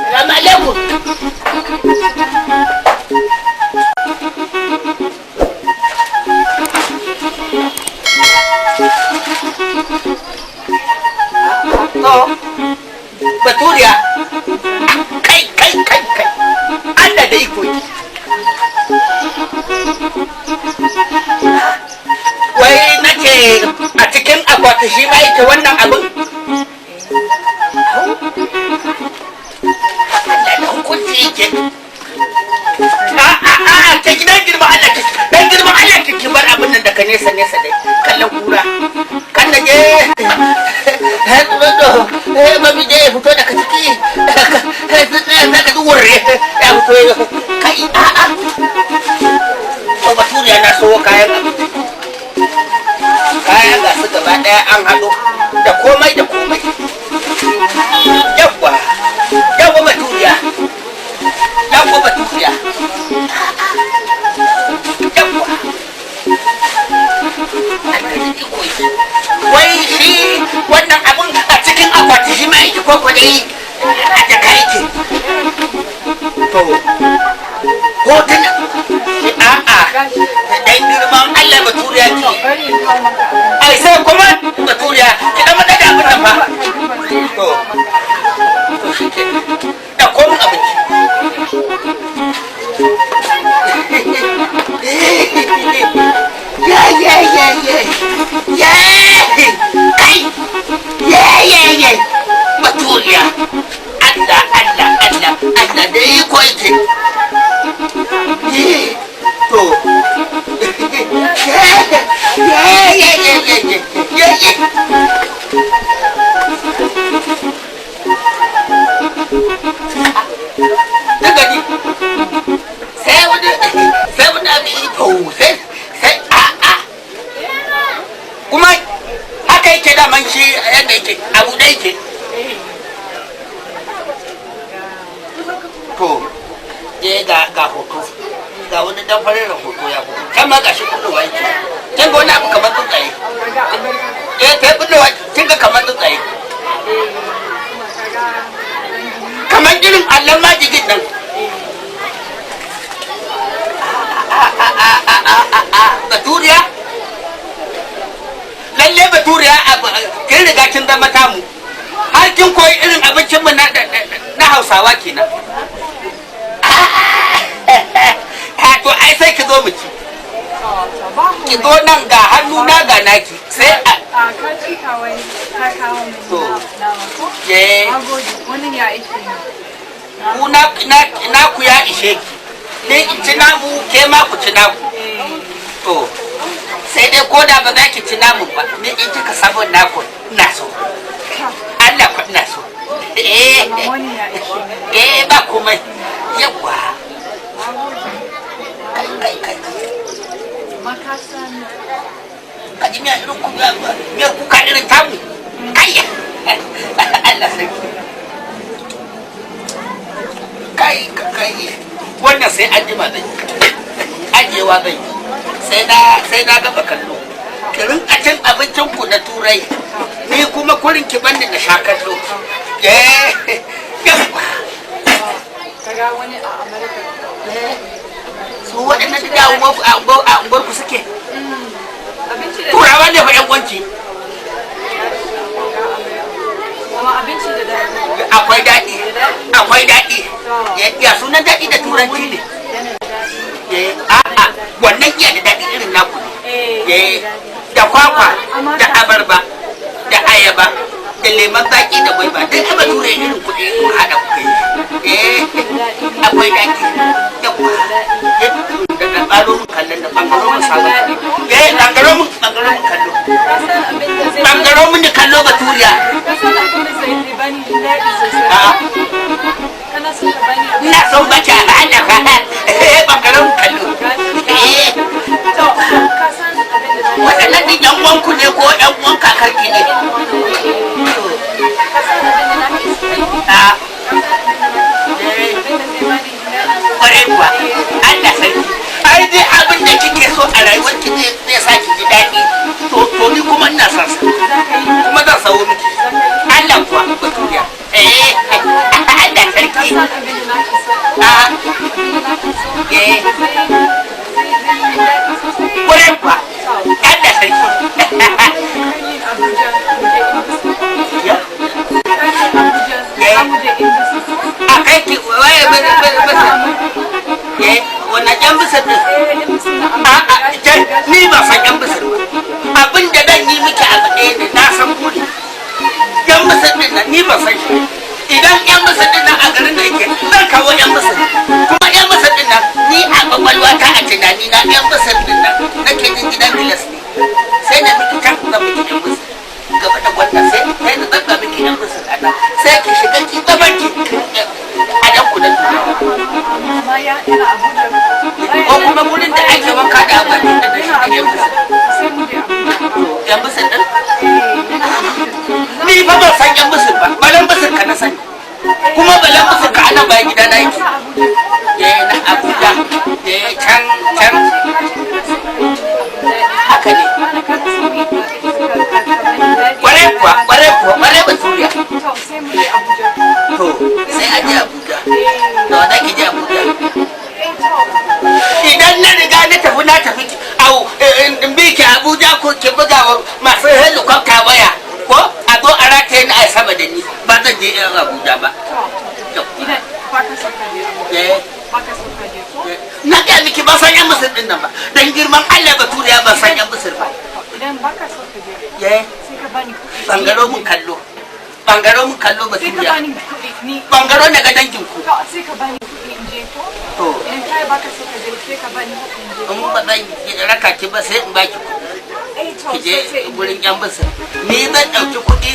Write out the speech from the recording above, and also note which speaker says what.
Speaker 1: Salamu alaikum. Baturiya, kai. Allah da iko. Wai nace a cikin akwati shi ma yake wannan abin. Allah da hukunci yake. Ta gidan girma Allah ki. Dan girma Allah ki bar abin nan daga nesa dai. Kallon kura. Kan da je. Mami dai ya fito daga ciki. Daga duwurre. Ya fito kai To Baturiya na so kayan abinci. Kayan ga su gaba daya an haɗo da komai. Yawwa Baturiya. Wai shi wannan abun a cikin akwati shi ma yake koko dai a jaka yake. To, hotuna. Dan girman Allah Baturiya ce. Ai sai kuma Baturiya ki dan madada abin nan fa. To shi ke. Da komun abinci. Kai Baturiya Allah da iko yake. To daga ni sai wani abin sai kuma haka yake daman shi yadda yake abu da yake. To ga hoto ga wani dan farin hoto ya fito kan ma gashi kulluwa yake kin ga wani abu kamar tsuntsaye kai kulluwa kin ga kamar tsuntsaye kamar irin allon majigin nan. Baturiya lalle Baturiya kin riga kin zama tamu har kin koyi irin abincin mu na Hausawa kenan. To ai sai ki zo mu ci. Ki zo nan ga hannu na ga naki sai a
Speaker 2: ka ci kawai ka kawo mu na ko wannan ya ishe
Speaker 1: na ku ya ishe ki ni in ci namu ke ma ku ci naku. To sai dai ko da ba za ki ci namu ba ni in kika sabon naku ina so Allah ku ina so. Ba komai yawa kai
Speaker 2: makasan
Speaker 1: kaji miya irin miyar kuka irin tamu kayya Allah sai kai wannan sai an jima zai ajewa zai sai na gaba kallo kirin a cin abincin ku na turai ni kuma kurin ki banda na sha kallo.
Speaker 2: Kaga wani a America
Speaker 1: su waɗannan da a unguwar ku suke turawa ne fa yan wanki.
Speaker 2: Abinci da daɗi.
Speaker 1: Akwai daɗi. Ya sunan daɗi da turanci ne. Wannan iya da daɗi irin naku ne. Da kwakwa, da abarba, da ayaba, da lemon zaki da gwaiba. Duk aba ture irin kuɗi kun haɗa kuka yi. Akwai daɗi. Da ɓaro mun kallon da ɓangaro mun sabon. Ɓangaro mun kallo. Ɓangaro mun da kallo Baturiya. Ina son baki a hada ɓangaro mun kallo. Waɗannan ɗin ƴan uwanku ne ko ƴan uwan kakarki ne? wannan yan bisir din ni ba san yan bisir ba abin da dan yi miki abu ɗaya ne na san kuri yan bisir din nan ni ba san shi idan yan bisir din nan a garin da yake zan kawo yan bisir kuma yan bisir din nan ni a kwakwalwa ta a tunani na yan bisir din nan nake jin gidan bilas ne sai na miki kan zan miki yan bisir gaba da wannan sai na tsaka miki yan bisir a nan sai ki shiga ki gaban ki a dan kudan ko kuma wurin da ake wanka da abuwa da shi yan bisir yan bisir din ni fa ban san yan bisir ba balan bisir ka na sani kuma balan bisir ka anan bayan gida na yake na Abuja can haka ne kware ba turiya to sai a je Abuja da wadda ke je Abuja idan na riga na tafi au in bi ki Abuja ko ki buga masu helicopter waya ko a zo a rataye ni a sama da ni ba zan je Abuja ba na ga miki ba san yan musir din nan ba dan girman Allah baturiya ba san yan musir ba
Speaker 2: idan baka so ka je sai ka bani kuɗi
Speaker 1: bangaro mun kallo baturiya bangaro ne ga dangin ku
Speaker 2: sai ka bani kuɗi in je to idan kai baka so ka je sai ka bani kuɗi in je
Speaker 1: in ba zan raka ki ba sai in baki kuɗi ki je gurin yan musir ni zan ɗauki kuɗi